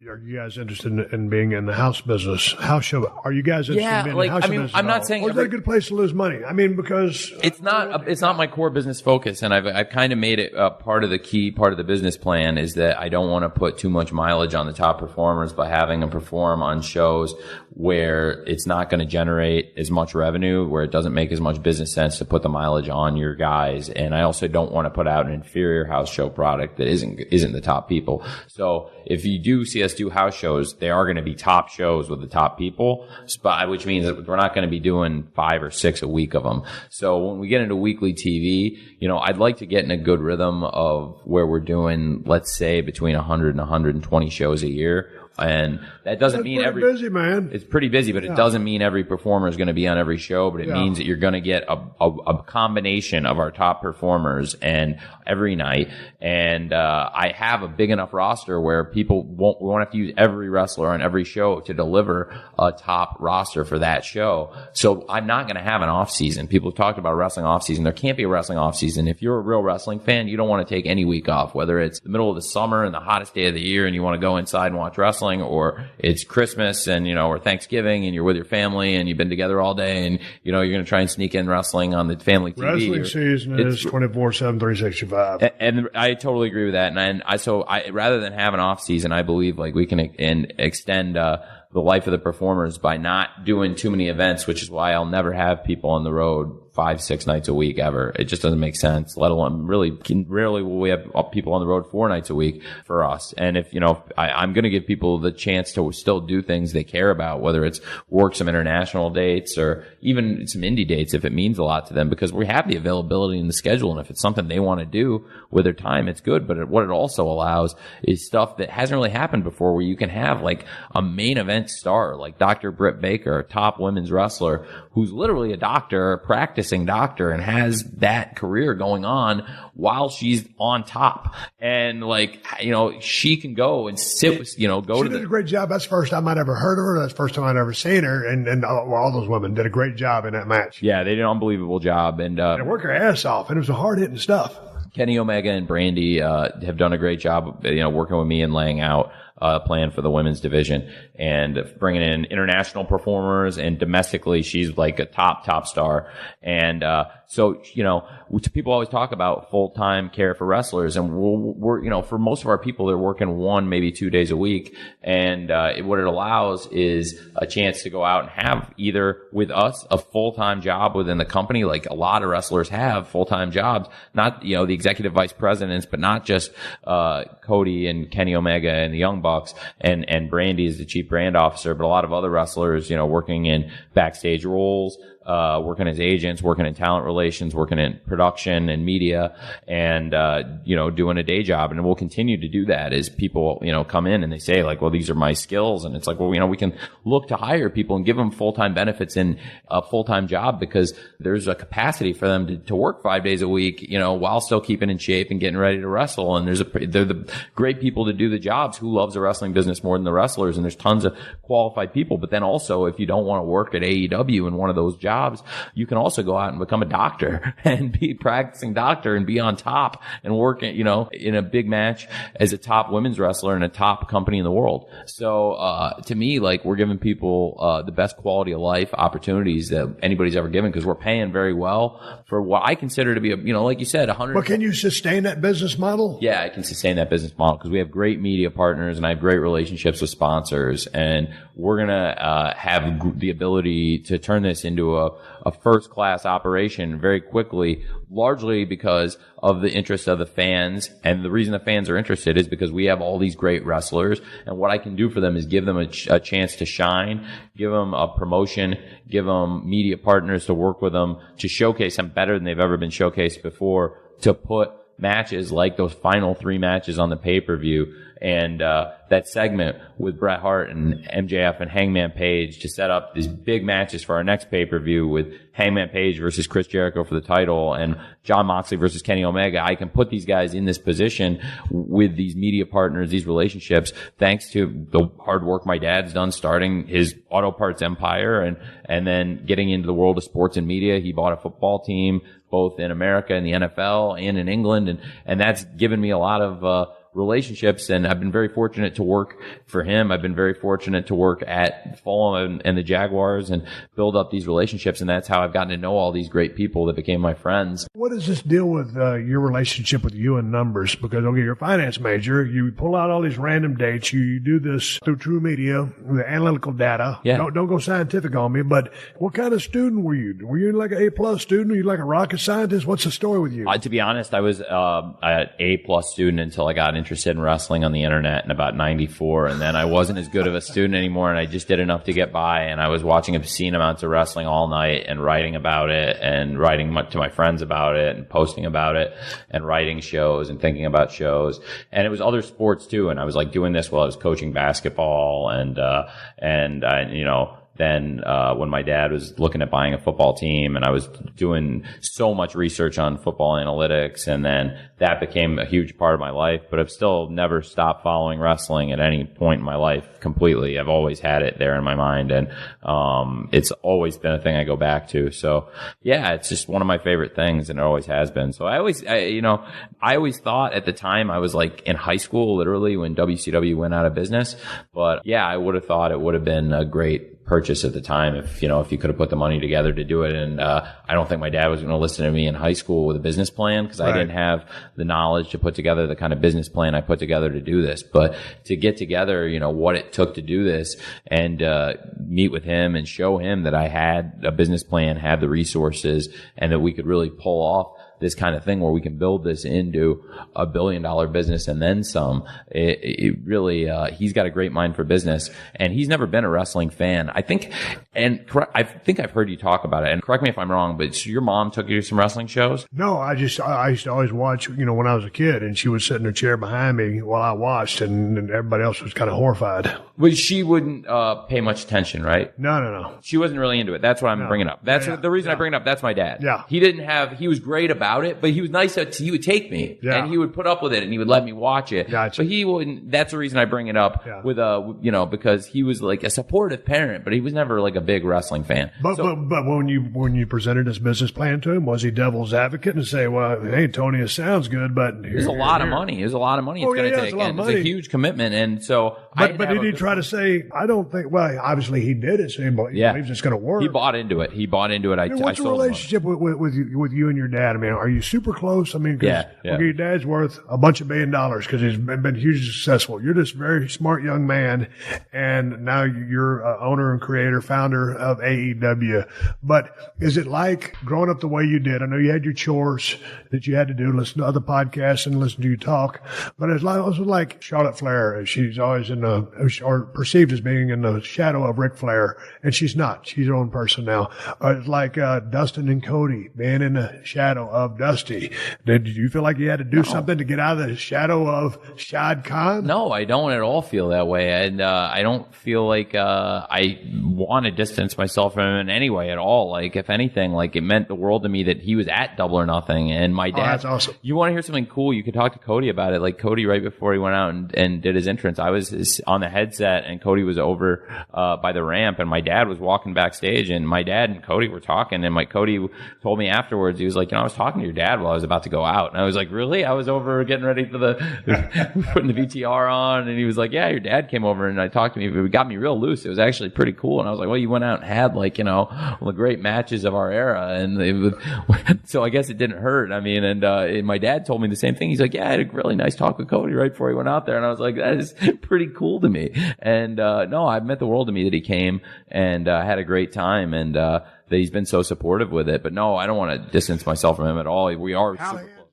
Are you guys interested in being in the house business? House show? Are you guys interested in being in the house business? I'm not saying. Or is that a good place to lose money? I mean, because it's not my core business focus, and I've kind of made it part of the business plan is that I don't want to put too much mileage on the top performers by having them perform on shows where it's not going to generate as much revenue, where it doesn't make as much business sense to put the mileage on your guys. And I also don't want to put out an inferior house show product that isn't the top people. So if you do see us do house shows, they are going to be top shows with the top people, which means that we're not going to be doing 5 or 6 a week of them. So when we get into weekly TV, I'd like to get in a good rhythm of where we're doing, let's say, between 100 and 120 shows a year. And that doesn't mean busy, man. It's pretty busy, but it doesn't mean every performer is going to be on every show, but it means that you're going to get a combination of our top performers and every night. And, I have a big enough roster where people won't have to use every wrestler on every show to deliver a top roster for that show. So I'm not going to have an off season. People have talked about wrestling off season. There can't be a wrestling off season. If you're a real wrestling fan, you don't want to take any week off, whether it's the middle of the summer and the hottest day of the year and you want to go inside and watch wrestling, or it's Christmas and, or Thanksgiving and you're with your family and you've been together all day and, you're going to try and sneak in wrestling on the family TV. Wrestling season is 24/7, 365. And I totally agree with that. And I rather than have an off season, I believe like we can extend, the life of the performers by not doing too many events, which is why I'll never have people on the road 5-6 nights a week ever. It just doesn't make sense, let alone rarely will we have people on the road 4 nights a week for us. And if, I'm going to give people the chance to still do things they care about, whether it's work some international dates or even some indie dates if it means a lot to them, because we have the availability in the schedule. And if it's something they want to do with their time, it's good. But what it also allows is stuff that hasn't really happened before, where you can have like a main event star like Dr. Britt Baker, a top women's wrestler who's literally a doctor, a practicing doctor, and has that career going on while she's on top. And like, she can go and sit with, She did a great job. That's the first time I'd ever heard of her. That's the first time I'd ever seen her. And all those women did a great job in that match. Yeah, they did an unbelievable job. And they worked her ass off, and it was hard hitting stuff. Kenny Omega and Brandy have done a great job, working with me and laying out a plan for the women's division and bringing in international performers, and domestically she's like a top star. And so people always talk about full-time care for wrestlers, and we're for most of our people, they're working 1, maybe 2 days a week. And what it allows is a chance to go out and have either with us a full-time job within the company, like a lot of wrestlers have full-time jobs, not the executive vice presidents, but not just Cody and Kenny Omega and the Young Bucks and Brandy is the chief brand officer, but a lot of other wrestlers working in backstage roles, working as agents, working in talent relations, working in production and media, and doing a day job. And we'll continue to do that as people come in and they say like, well, these are my skills, and it's like, well, we can look to hire people and give them full-time benefits in a full-time job, because there's a capacity for them to work 5 days a week while still keeping in shape and getting ready to wrestle. And they're the great people to do the jobs. Who loves the wrestling business more than the wrestlers? And there's tons of qualified people. But then also, if you don't want to work at AEW in one of those jobs, you can also go out and become a doctor and be a practicing doctor and be on top and work, in a big match as a top women's wrestler in a top company in the world. So, to me, like, we're giving people, the best quality of life opportunities that anybody's ever given, because we're paying very well for what I consider to be like you said, 100. But can you sustain that business model? Yeah, I can sustain that business model because we have great media partners and I have great relationships with sponsors, and we're going to have the ability to turn this into a first-class operation very quickly, largely because of the interest of the fans. And the reason the fans are interested is because we have all these great wrestlers, and what I can do for them is give them a chance to shine, give them a promotion, give them media partners to work with them, to showcase them better than they've ever been showcased before, to put matches like those final 3 matches on the pay-per-view, and that segment with Bret Hart and MJF and Hangman Page to set up these big matches for our next pay-per-view with Hangman Page versus Chris Jericho for the title and Jon Moxley versus Kenny Omega. I can put these guys in this position with these media partners, these relationships, thanks to the hard work my dad's done starting his auto parts empire and then getting into the world of sports and media. He bought a football team both in America and the NFL and in England, and that's given me a lot of relationships, and I've been very fortunate to work for him. I've been very fortunate to work at Fulham and the Jaguars and build up these relationships, and that's how I've gotten to know all these great people that became my friends. What does this deal with your relationship with you and numbers? Because, okay, you're a finance major. You pull out all these random dates. You do this through True Media, the analytical data. Yeah. Don't go scientific on me, but what kind of student were you? Were you like an A-plus student? Were you like a rocket scientist? What's the story with you? To be honest, I was an A-plus student until I got interested in wrestling on the internet in about 94, and then I wasn't as good of a student anymore, and I just did enough to get by, and I was watching obscene amounts of wrestling all night and writing about it and writing to my friends about it and posting about it and writing shows and thinking about shows. And it was other sports too, and I was like doing this while I was coaching basketball and then when my dad was looking at buying a football team, and I was doing so much research on football analytics, and then that became a huge part of my life. But I've still never stopped following wrestling at any point in my life completely. I've always had it there in my mind, and it's always been a thing I go back to. So yeah, it's just one of my favorite things, and it always has been. So I always thought at the time I was like in high school, literally, when WCW went out of business. But yeah, I would have thought it would have been a great purchase at the time if you could have put the money together to do it. And I don't think my dad was going to listen to me in high school with a business plan, because I didn't have the knowledge to put together the kind of business plan I put together to do this. But to get together, what it took to do this, and meet with him and show him that I had a business plan, had the resources, and that we could really pull off this kind of thing where we can build this into $1 billion business and then some. It really, he's got a great mind for business, and he's never been a wrestling fan. I think I've heard you talk about it, and correct me if I'm wrong, but your mom took you to some wrestling shows? No, I used to always watch, when I was a kid, and she would sit in her chair behind me while I watched, and everybody else was kind of horrified. But she wouldn't pay much attention, right? No. She wasn't really into it. That's what I'm bringing up. That's the reason I bring it up. That's my dad. Yeah. He was great about it, but he was nice that he would take me, and he would put up with it, and he would let me watch it. Gotcha. But he wouldn't. That's the reason I bring it up with because he was like a supportive parent, but he was never like a big wrestling fan. But when you presented this business plan to him, was he devil's advocate and say, well, hey, Tony, it sounds good, but there's a lot of money. There's a lot of money it's going to take, and it's a huge commitment. And so, but did he try to say, I don't think? Well, obviously he did it, so he believes it's going to work. He bought into it. What's the relationship with you and your dad? I mean, are you super close? I mean, your dad's worth a bunch of $1 billion because he's been hugely successful. You're this very smart young man, and now you're owner and creator, founder of AEW. But is it like growing up the way you did? I know you had your chores that you had to do, listen to other podcasts and listen to you talk, but it's also like Charlotte Flair. She's always or perceived as being in the shadow of Ric Flair, and she's not. She's her own person now. It's like Dustin and Cody being in the shadow of Dusty. Did you feel like you had to do something to get out of the shadow of Shad Khan? No, I don't at all feel that way. And I don't feel like I want to distance myself from him in any way at all. Like, if anything, like, it meant the world to me that he was at Double or Nothing. And my dad... that's awesome. You want to hear something cool? You could talk to Cody about it. Like, Cody, right before he went out and did his entrance, I was on the headset, and Cody was over by the ramp, and my dad was walking backstage, and my dad and Cody were talking, and Cody told me afterwards, he was like, I was talking to your dad while I was about to go out. And I was like, really? I was over getting ready for putting the VTR on, and he was like, yeah, your dad came over and I talked to me, but it got me real loose. It was actually pretty cool. And I was like, well, you went out and had one of the great matches of our era. And so I guess it didn't hurt. I mean, and my dad told me the same thing. He's like, yeah, I had a really nice talk with Cody right before he went out there. And I was like, that is pretty cool to me. And no, it meant the world to me that he came, and had a great time, and that he's been so supportive with it. But no, I don't want to distance myself from him at all. We are super